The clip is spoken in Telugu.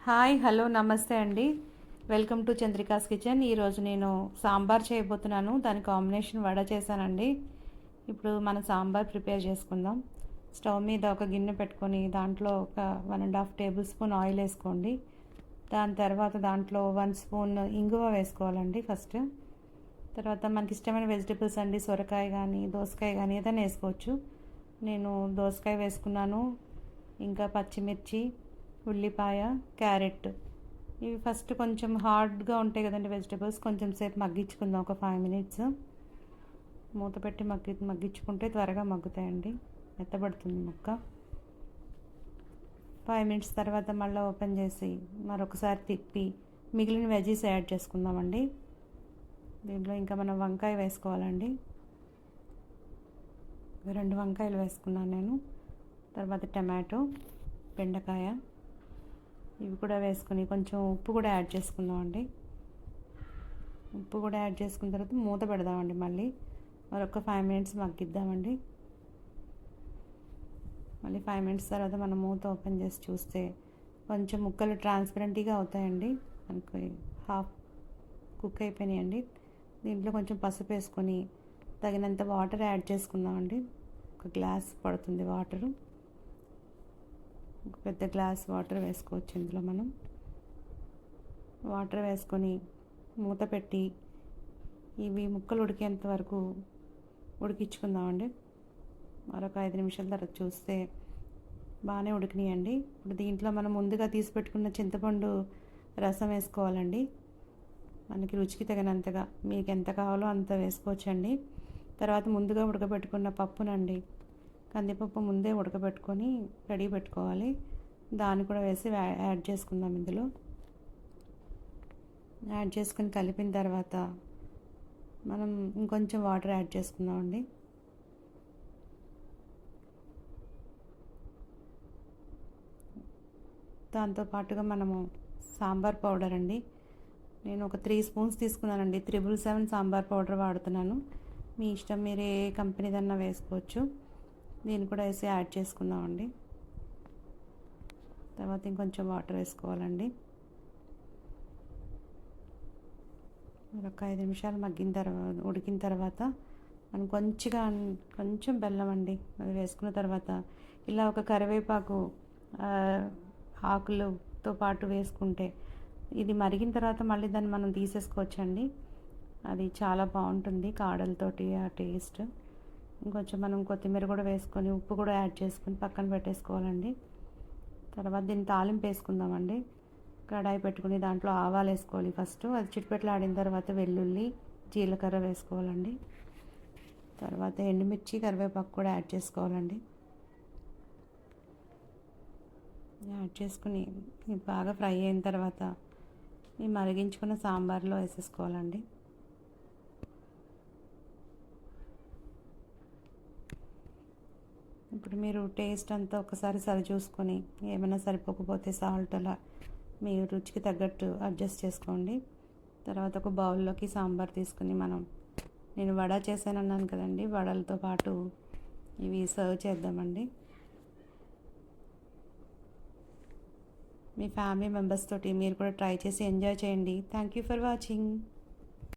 హాయ్ హలో నమస్తే అండి. Welcome to Chandrika's kitchen. ఈరోజు నేను సాంబార్ చేయబోతున్నాను. దాని కాంబినేషన్ వడ చేశానండి. ఇప్పుడు మనం సాంబార్ ప్రిపేర్ చేసుకుందాం. స్టవ్ మీద ఒక గిన్నె పెట్టుకొని దాంట్లో ఒక 1.5 టేబుల్ స్పూన్ ఆయిల్ వేసుకోండి. దాని తర్వాత దాంట్లో 1 స్పూన్ ఇంగువ వేసుకోవాలండి ఫస్ట్. తర్వాత మనకి ఇష్టమైన వెజిటబుల్స్ అండి, సొరకాయ కానీ దోసకాయ కానీ ఏదైనా వేసుకోవచ్చు. నేను దోసకాయ వేసుకున్నాను, ఇంకా పచ్చిమిర్చి, ఉల్లిపాయ, క్యారెట్. ఇవి ఫస్ట్ కొంచెం హార్డ్గా ఉంటాయి కదండి వెజిటబుల్స్, కొంచెం సేపు మగ్గించుకుందాం. ఒక 5 మినిట్స్ మూత పెట్టి మగ్గించుకుంటే త్వరగా మగ్గుతాయండి, మెత్తబడుతుంది ముక్క. 5 మినిట్స్ తర్వాత మళ్ళీ ఓపెన్ చేసి మరొకసారి తిప్పి మిగిలిన వెజీస్ యాడ్ చేసుకుందామండి. దీంట్లో ఇంకా మనం వంకాయ వేసుకోవాలండి. 2 వంకాయలు వేసుకున్నాను నేను. తర్వాత టమాటో, బెండకాయ, ఇవి కూడా వేసుకొని కొంచెం ఉప్పు కూడా యాడ్ చేసుకుందామండి. ఉప్పు కూడా యాడ్ చేసుకున్న తర్వాత మూత పెడదామండి. మరొక 5 మినిట్స్ మగ్గిద్దామండి. మళ్ళీ 5 మినిట్స్ తర్వాత మనం మూత ఓపెన్ చేసి చూస్తే కొంచెం ముక్కలు ట్రాన్స్పరెంట్గా అవుతాయండి. మనకి హాఫ్ కుక్ అయిపోయినాయండి. దీంట్లో కొంచెం పసుపు వేసుకొని తగినంత వాటర్ యాడ్ చేసుకుందామండి. ఒక గ్లాస్ పడుతుంది వాటరు. ఒక పెద్ద గ్లాస్ వాటర్ వేసుకోవచ్చు ఇందులో. మనం వాటర్ వేసుకొని మూత పెట్టి ఇవి ముక్కలు ఉడికేంత వరకు ఉడికించుకుందామండి. మరొక 5 నిమిషాల తర్వాత చూస్తే బాగానే ఉడికినాయండి. ఇప్పుడు దీంట్లో మనం ముందుగా తీసి పెట్టుకున్న చింతపండు రసం వేసుకోవాలండి. మనకి రుచికి తగినంతగా మీకు ఎంత కావాలో అంత వేసుకోవచ్చండి. తర్వాత ముందుగా ఉడకబెట్టుకున్న పప్పునండి, కందిపప్పు ముందే ఉడకబెట్టుకొని రెడీ పెట్టుకోవాలి. దాన్ని కూడా వేసి యాడ్ చేసుకుందాం. ఇందులో యాడ్ చేసుకొని కలిపిన తర్వాత మనం ఇంకొంచెం వాటర్ యాడ్ చేసుకుందామండి. దాంతోపాటుగా మనము సాంబార్ పౌడర్ అండి, నేను ఒక 3 స్పూన్స్ తీసుకున్నానండి. 777 సాంబార్ పౌడర్ వాడుతున్నాను. మీ ఇష్టం, మీరు ఏ కంపెనీదన్నా వేసుకోవచ్చు. దీన్ని కూడా వేసి యాడ్ చేసుకుందామండి. తర్వాత ఇంకొంచెం వాటర్ వేసుకోవాలండి. ఒక 5 నిమిషాలు ఉడికిన తర్వాత మనం కొంచెం బెల్లం అండి అది వేసుకున్న తర్వాత ఇలా ఒక కరివేపాకు ఆకులతో పాటు వేసుకుంటే ఇది మరిగిన తర్వాత మళ్ళీ దాన్ని మనం తీసేసుకోవచ్చండి. అది చాలా బాగుంటుంది కాడలతోటి ఆ టేస్ట్. ఇంకొంచెం మనం కొత్తిమీర కూడా వేసుకొని ఉప్పు కూడా యాడ్ చేసుకొని పక్కన పెట్టేసుకోవాలండి. తర్వాత దీన్ని తాలింపు వేసుకుందామండి. కడాయి పెట్టుకుని దాంట్లో ఆవాలు వేసుకోవాలి ఫస్ట్. అది చిటిపెట్లు ఆడిన తర్వాత వెల్లుల్లి, జీలకర్ర వేసుకోవాలండి. తర్వాత ఎండుమిర్చి, కరివేపాకు కూడా యాడ్ చేసుకోవాలండి. యాడ్ చేసుకుని బాగా ఫ్రై అయిన తర్వాత ఈ మరిగించుకున్న సాంబార్లో వేసేసుకోవాలండి. ఇప్పుడు మీరు టేస్ట్ అంతా ఒకసారి సరి చూసుకొని ఏమైనా సరిపోకపోతే సాల్ట్ అలా మీ రుచికి తగ్గట్టు అడ్జస్ట్ చేసుకోండి. తర్వాత ఒక బౌల్లోకి సాంబార్ తీసుకుని నేను వడ చేశాను అన్నాను కదండి, వడలతో పాటు ఇవి సర్వ్ చేద్దామండి. మీ ఫ్యామిలీ మెంబర్స్ తోటి మీరు కూడా ట్రై చేసి ఎంజాయ్ చేయండి. Thank you for watching.